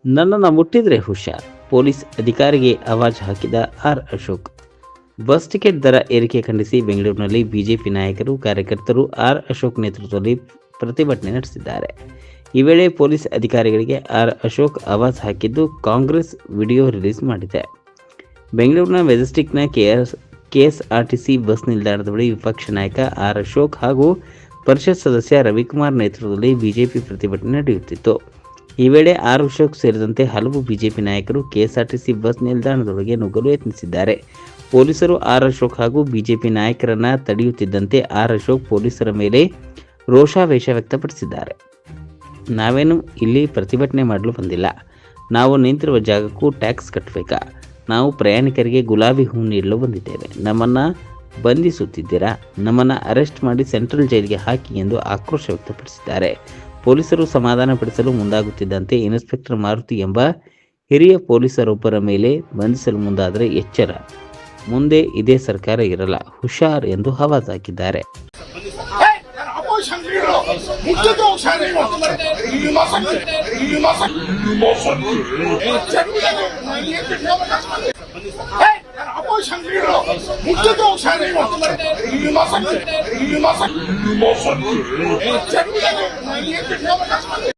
ನನ್ನನ್ನು ಮುಟ್ಟಿದ್ರೆ ಹುಷಾರ್, ಪೊಲೀಸ್ ಅಧಿಕಾರಿಗೆ ಆವಾಜ್ ಹಾಕಿದ ಆರ್ ಅಶೋಕ್. ಬಸ್ ಟಿಕೆಟ್ ದರ ಏರಿಕೆ ಖಂಡಿಸಿ ಬೆಂಗಳೂರಿನಲ್ಲಿ ಬಿಜೆಪಿ ನಾಯಕರು ಕಾರ್ಯಕರ್ತರು ಆರ್ ಅಶೋಕ್ ನೇತೃತ್ವದಲ್ಲಿ ಪ್ರತಿಭಟನೆ ನಡೆಸಿದ್ದಾರೆ. ಈ ವೇಳೆ ಪೊಲೀಸ್ ಅಧಿಕಾರಿಗಳಿಗೆ ಆರ್ ಅಶೋಕ್ ಆವಾಜ್ ಹಾಕಿದ್ದು ಕಾಂಗ್ರೆಸ್ ವಿಡಿಯೋ ರಿಲೀಸ್ ಮಾಡಿದೆ. ಬೆಂಗಳೂರಿನ ಮೆಜೆಸ್ಟಿಕ್ನ ಕೆಎಸ್ಆರ್ಟಿಸಿ ಬಸ್ ನಿಲ್ದಾಣದ ಬಳಿ ವಿಪಕ್ಷ ನಾಯಕ ಆರ್ ಅಶೋಕ್ ಹಾಗೂ ಪರಿಷತ್ ಸದಸ್ಯ ರವಿಕುಮಾರ್ ನೇತೃತ್ವದಲ್ಲಿ ಬಿಜೆಪಿ ಪ್ರತಿಭಟನೆ ನಡೆಯುತ್ತಿತ್ತು. ಈ ವೇಳೆ ಆರ್ ಅಶೋಕ್ ಸೇರಿದಂತೆ ಹಲವು ಬಿಜೆಪಿ ನಾಯಕರು ಕೆಎಸ್ಆರ್ಟಿಸಿ ಬಸ್ ನಿಲ್ದಾಣದೊಳಗೆ ನುಗ್ಗಲು ಯತ್ನಿಸಿದ್ದಾರೆ. ಪೊಲೀಸರು ಆರ್ ಅಶೋಕ್ ಹಾಗೂ ಬಿಜೆಪಿ ನಾಯಕರನ್ನ ತಡೆಯುತ್ತಿದ್ದಂತೆ ಆರ್ ಅಶೋಕ್ ಪೊಲೀಸರ ಮೇಲೆ ರೋಷಾವೇಶ ವ್ಯಕ್ತಪಡಿಸಿದ್ದಾರೆ. ನಾವೇನು ಇಲ್ಲಿ ಪ್ರತಿಭಟನೆ ಮಾಡಲು ಬಂದಿಲ್ಲ, ನಾವು ನಿಂತಿರುವ ಜಾಗಕ್ಕೂ ಟ್ಯಾಕ್ಸ್ ಕಟ್ಟಬೇಕಾ? ನಾವು ಪ್ರಯಾಣಿಕರಿಗೆ ಗುಲಾಬಿ ಹೂ ನೀಡಲು ಬಂದಿದ್ದೇವೆ. ನಮ್ಮನ್ನು ಬಂಧಿಸುತ್ತಿದ್ದೀರಾ? ನಮ್ಮನ್ನು ಅರೆಸ್ಟ್ ಮಾಡಿ ಸೆಂಟ್ರಲ್ ಜೈಲಿಗೆ ಹಾಕಿ ಎಂದು ಆಕ್ರೋಶ ವ್ಯಕ್ತಪಡಿಸಿದ್ದಾರೆ. ಪೊಲೀಸರು ಸಮಾಧಾನಪಡಿಸಲು ಮುಂದಾಗುತ್ತಿದ್ದಂತೆ ಇನ್ಸ್ಪೆಕ್ಟರ್ ಮಾರುತಿ ಎಂಬ ಹಿರಿಯ ಪೊಲೀಸರೊಬ್ಬರ ಮೇಲೆ ಬಂಧಿಸಲು ಮುಂದಾದರೆ ಎಚ್ಚರ, ಮುಂದೆ ಇದೇ ಸರ್ಕಾರ ಇರಲ್ಲ, ಹುಷಾರ್ ಎಂದು ಆವಾಜ್ ಹಾಕಿದ್ದಾರೆ.